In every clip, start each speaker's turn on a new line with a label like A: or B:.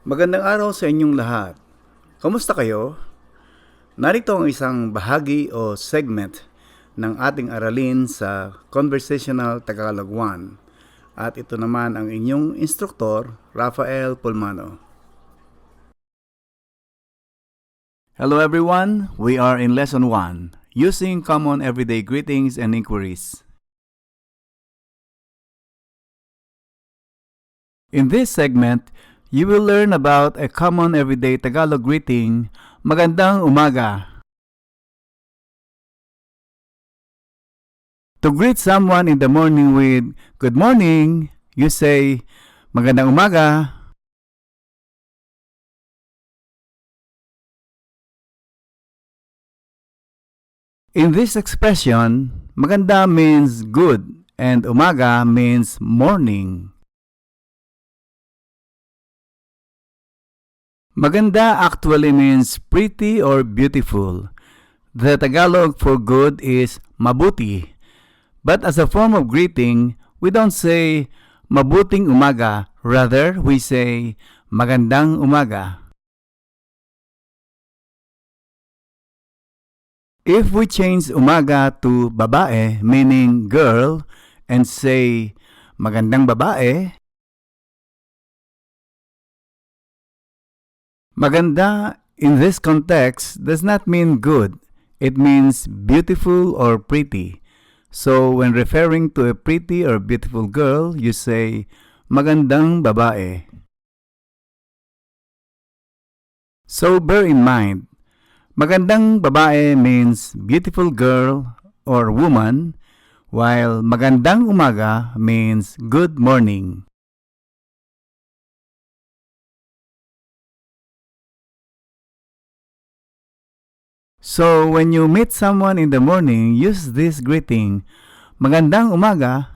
A: Magandang araw sa inyong lahat. Kamusta kayo? Narito ang isang bahagi o segment ng ating aralin sa Conversational Tagalog 1. At ito naman ang inyong instruktor, Rafael Pulmano. Hello everyone, we are in Lesson 1, using common everyday greetings and inquiries. In this segment, you will learn about a common everyday Tagalog greeting, magandang umaga. To greet someone in the morning with good morning, you say magandang umaga. In this expression, maganda means good and umaga means morning. Maganda actually means pretty or beautiful. The Tagalog for good is mabuti. But as a form of greeting, we don't say mabuting umaga. Rather, we say magandang umaga. If we change umaga to babae, meaning girl, and say magandang babae, maganda in this context does not mean good. It means beautiful or pretty. So when referring to a pretty or beautiful girl, you say magandang babae. So bear in mind, magandang babae means beautiful girl or woman, while magandang umaga means good morning. So when you meet someone in the morning, use this greeting, magandang umaga.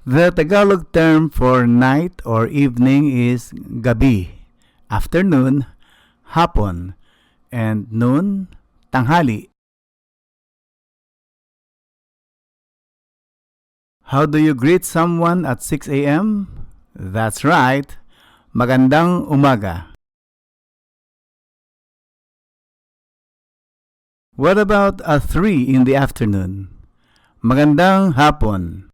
A: The Tagalog term for night or evening is gabi, afternoon, hapon, and noon, tanghali. How do you greet someone at 6 a.m.? That's right, magandang umaga. What about at 3 in the afternoon? Magandang hapon.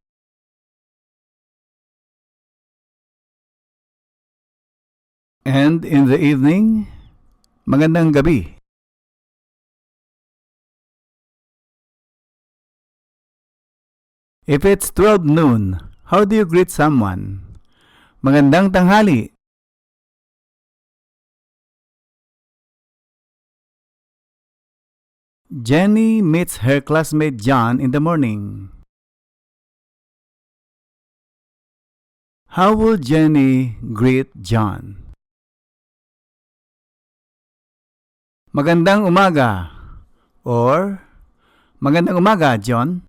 A: And in the evening, magandang gabi. If it's 12 noon, how do you greet someone? Magandang tanghali. Jenny meets her classmate John in the morning. How will Jenny greet John? Magandang umaga or magandang umaga, John.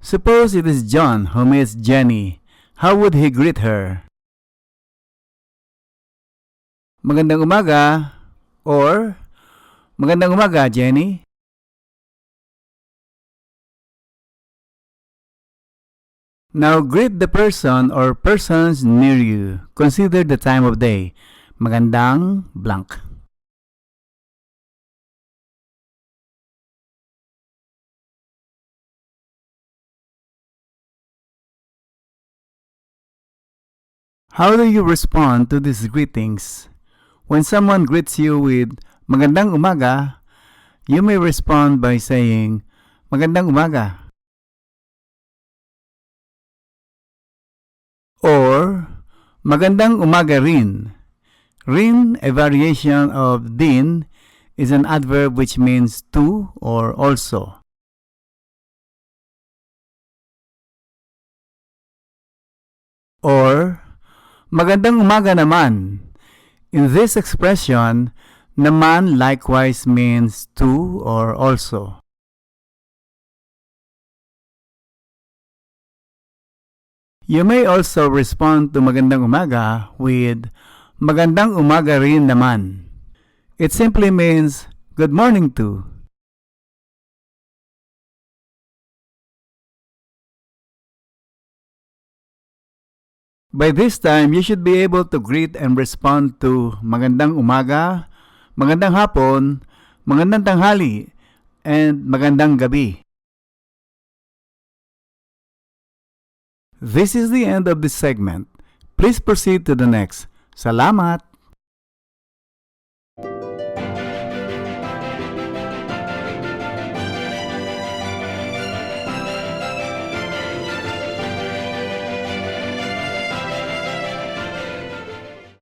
A: Suppose it is John who meets Jenny. How would he greet her? Magandang umaga or magandang umaga, Jenny. Now greet the person or persons near you. Consider the time of day. Magandang blank. How do you respond to these greetings? When someone greets you with magandang umaga, you may respond by saying magandang umaga. Or magandang umaga rin. Rin, a variation of din, is an adverb which means to or also. Or magandang umaga naman. In this expression, naman likewise means to or also. You may also respond to magandang umaga with magandang umaga rin naman. It simply means good morning to. By this time, you should be able to greet and respond to magandang umaga, magandang hapon, magandang tanghali, and magandang gabi. This is the end of this segment. Please proceed to the next. Salamat!